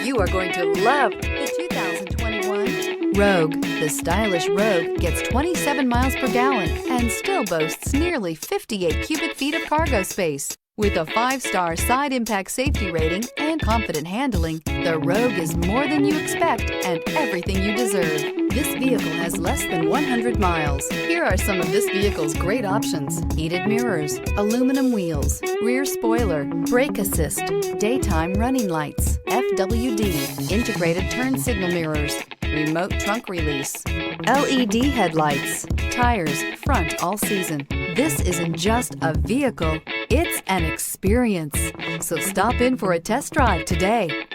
You are going to love the 2021 Rogue. The stylish Rogue gets 27 miles per gallon and still boasts nearly 58 cubic feet of cargo space. With a 5-star side impact safety rating and confident handling, the Rogue is more than you expect and everything you deserve. This vehicle has less than 100 miles. Here are some of this vehicle's great options: heated mirrors, aluminum wheels, rear spoiler, brake assist, daytime running lights, FWD, integrated turn signal mirrors, remote trunk release, LED headlights, tires front all season. This isn't just a vehicle, it's an experience. So stop in for a test drive today.